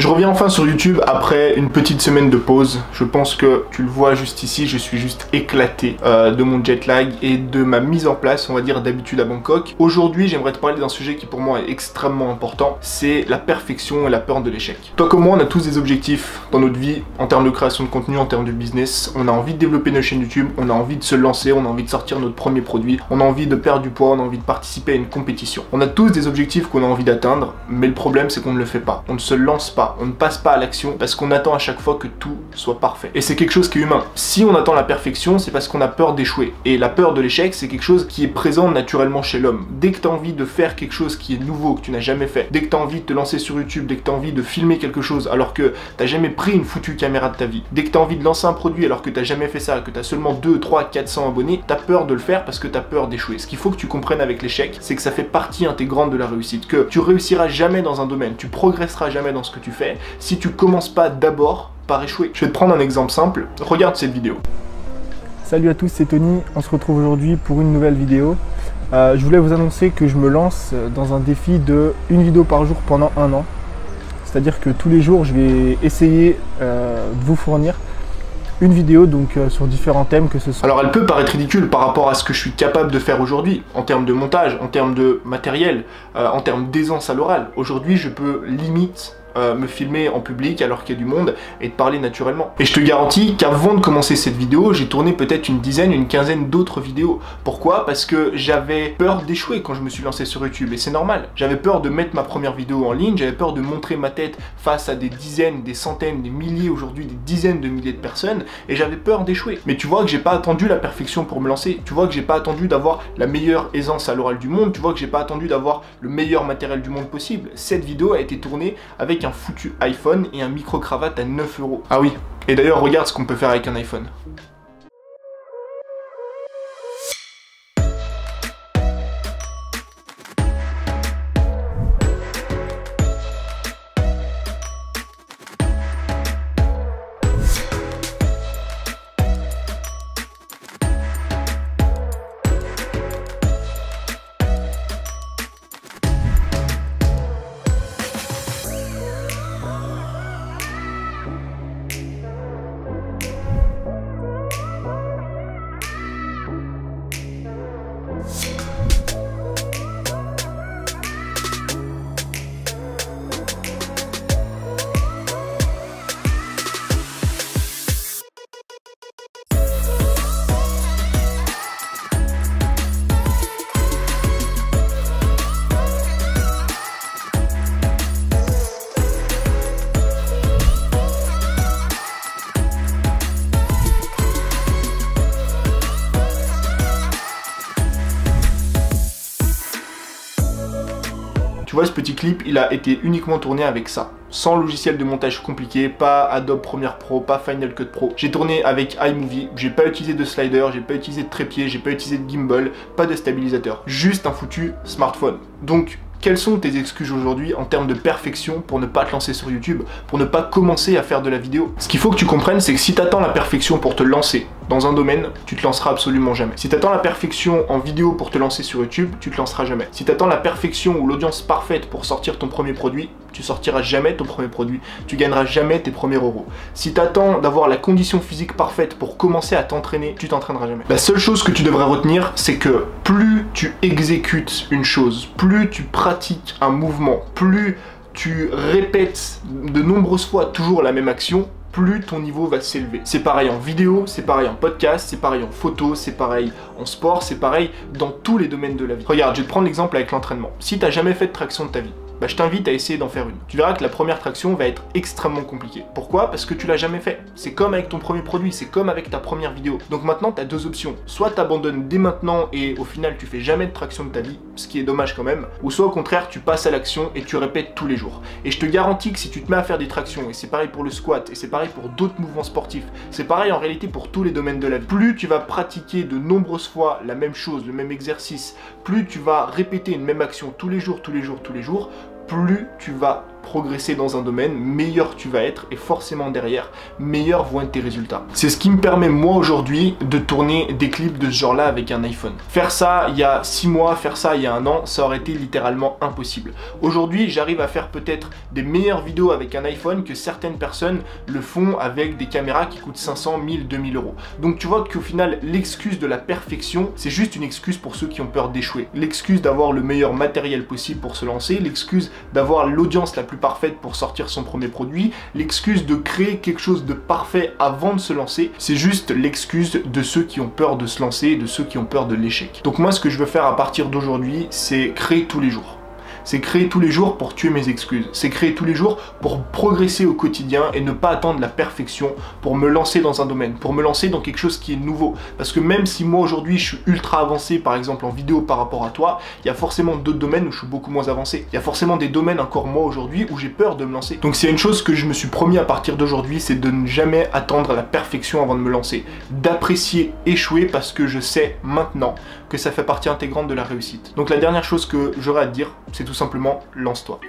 Je reviens enfin sur YouTube après une petite semaine de pause. Je pense que tu le vois juste ici, je suis juste éclaté de mon jet lag et de ma mise en place, on va dire, d'habitude à Bangkok. Aujourd'hui, j'aimerais te parler d'un sujet qui pour moi est extrêmement important, c'est la perfection et la peur de l'échec. Toi comme moi, on a tous des objectifs dans notre vie, en termes de création de contenu, en termes de business. On a envie de développer nos chaînes YouTube, on a envie de se lancer, on a envie de sortir notre premier produit, on a envie de perdre du poids, on a envie de participer à une compétition. On a tous des objectifs qu'on a envie d'atteindre, mais le problème c'est qu'on ne le fait pas. On ne se lance pas, on ne passe pas à l'action parce qu'on attend à chaque fois que tout soit parfait. Et c'est quelque chose qui est humain. Si on attend la perfection, c'est parce qu'on a peur d'échouer. Et la peur de l'échec, c'est quelque chose qui est présent naturellement chez l'homme. Dès que tu as envie de faire quelque chose qui est nouveau, que tu n'as jamais fait, dès que tu as envie de te lancer sur YouTube, dès que tu as envie de filmer quelque chose alors que tu n'as jamais pris une foutue caméra de ta vie, dès que tu as envie de lancer un produit alors que tu n'as jamais fait ça, que tu as seulement 2, 3, 400 abonnés, tu as peur de le faire parce que tu as peur d'échouer. Ce qu'il faut que tu comprennes avec l'échec, c'est que ça fait partie intégrante de la réussite, que tu réussiras jamais dans un domaine, tu progresseras jamais dans ce que tu fais si tu commences pas d'abord par échouer. Je vais te prendre un exemple simple, regarde cette vidéo. Salut à tous, c'est Tony, on se retrouve aujourd'hui pour une nouvelle vidéo. Je voulais vous annoncer que je me lance dans un défi de une vidéo par jour pendant un an. C'est-à-dire que tous les jours, je vais essayer de vous fournir une vidéo donc sur différents thèmes que ce soit. Alors elle peut paraître ridicule par rapport à ce que je suis capable de faire aujourd'hui, en termes de montage, en termes de matériel, en termes d'aisance à l'oral. Aujourd'hui, je peux limite me filmer en public alors qu'il y a du monde et de parler naturellement. Et je te garantis qu'avant de commencer cette vidéo, j'ai tourné peut-être une dizaine, une quinzaine d'autres vidéos. Pourquoi? Parce que j'avais peur d'échouer quand je me suis lancé sur YouTube et c'est normal. J'avais peur de mettre ma première vidéo en ligne, j'avais peur de montrer ma tête face à des dizaines, des centaines, des milliers aujourd'hui, des dizaines de milliers de personnes et j'avais peur d'échouer. Mais tu vois que j'ai pas attendu la perfection pour me lancer, tu vois que j'ai pas attendu d'avoir la meilleure aisance à l'oral du monde, tu vois que j'ai pas attendu d'avoir le meilleur matériel du monde possible. Cette vidéo a été tournée avec un foutu iPhone et un micro-cravate à 9 €. Ah oui, et d'ailleurs regarde ce qu'on peut faire avec un iPhone. Tu vois, ce petit clip, il a été uniquement tourné avec ça. Sans logiciel de montage compliqué, pas Adobe Premiere Pro, pas Final Cut Pro. J'ai tourné avec iMovie, j'ai pas utilisé de slider, j'ai pas utilisé de trépied, j'ai pas utilisé de gimbal, pas de stabilisateur. Juste un foutu smartphone. Donc, quelles sont tes excuses aujourd'hui en termes de perfection pour ne pas te lancer sur YouTube, pour ne pas commencer à faire de la vidéo? Ce qu'il faut que tu comprennes, c'est que si tu attends la perfection pour te lancer dans un domaine, tu te lanceras absolument jamais. Si tu attends la perfection en vidéo pour te lancer sur YouTube, tu te lanceras jamais. Si tu attends la perfection ou l'audience parfaite pour sortir ton premier produit, tu sortiras jamais ton premier produit, tu gagneras jamais tes premiers euros. Si tu attends d'avoir la condition physique parfaite pour commencer à t'entraîner, tu t'entraîneras jamais. La seule chose que tu devrais retenir, c'est que plus tu exécutes une chose, plus tu pratiques un mouvement, plus tu répètes de nombreuses fois toujours la même action, plus ton niveau va s'élever. C'est pareil en vidéo, c'est pareil en podcast, c'est pareil en photo, c'est pareil en sport, c'est pareil dans tous les domaines de la vie. Regarde, je vais te prendre l'exemple avec l'entraînement. Si tu n'as jamais fait de traction de ta vie, bah, je t'invite à essayer d'en faire une. Tu verras que la première traction va être extrêmement compliquée. Pourquoi? Parce que tu l'as jamais fait. C'est comme avec ton premier produit, c'est comme avec ta première vidéo. Donc maintenant, tu as deux options. Soit tu abandonnes dès maintenant et au final, tu fais jamais de traction de ta vie, ce qui est dommage quand même. Ou soit au contraire, tu passes à l'action et tu répètes tous les jours. Et je te garantis que si tu te mets à faire des tractions, et c'est pareil pour le squat, et c'est pareil pour d'autres mouvements sportifs, c'est pareil en réalité pour tous les domaines de la vie. Plus tu vas pratiquer de nombreuses fois la même chose, le même exercice, plus tu vas répéter une même action tous les jours, plus tu vas progresser dans un domaine, meilleur tu vas être et forcément derrière, meilleurs vont être tes résultats. C'est ce qui me permet moi aujourd'hui de tourner des clips de ce genre-là avec un iPhone. Faire ça il y a 6 mois, faire ça il y a 1 an, ça aurait été littéralement impossible. Aujourd'hui, j'arrive à faire peut-être des meilleures vidéos avec un iPhone que certaines personnes le font avec des caméras qui coûtent 500, 1000, 2000 euros. Donc tu vois qu'au final, l'excuse de la perfection, c'est juste une excuse pour ceux qui ont peur d'échouer. L'excuse d'avoir le meilleur matériel possible pour se lancer, l'excuse d'avoir l'audience la plus parfaite pour sortir son premier produit, l'excuse de créer quelque chose de parfait avant de se lancer, c'est juste l'excuse de ceux qui ont peur de se lancer et de ceux qui ont peur de l'échec. Donc moi, ce que je veux faire à partir d'aujourd'hui, c'est créer tous les jours. C'est créer tous les jours pour tuer mes excuses. C'est créer tous les jours pour progresser au quotidien et ne pas attendre la perfection pour me lancer dans un domaine, pour me lancer dans quelque chose qui est nouveau. Parce que même si moi aujourd'hui je suis ultra avancé par exemple en vidéo par rapport à toi, il y a forcément d'autres domaines où je suis beaucoup moins avancé. Il y a forcément des domaines encore moi aujourd'hui où j'ai peur de me lancer. Donc c'est une chose que je me suis promis à partir d'aujourd'hui, c'est de ne jamais attendre la perfection avant de me lancer. D'apprécier échouer parce que je sais maintenant que ça fait partie intégrante de la réussite. Donc la dernière chose que j'aurais à te dire, c'est tout simplement lance-toi.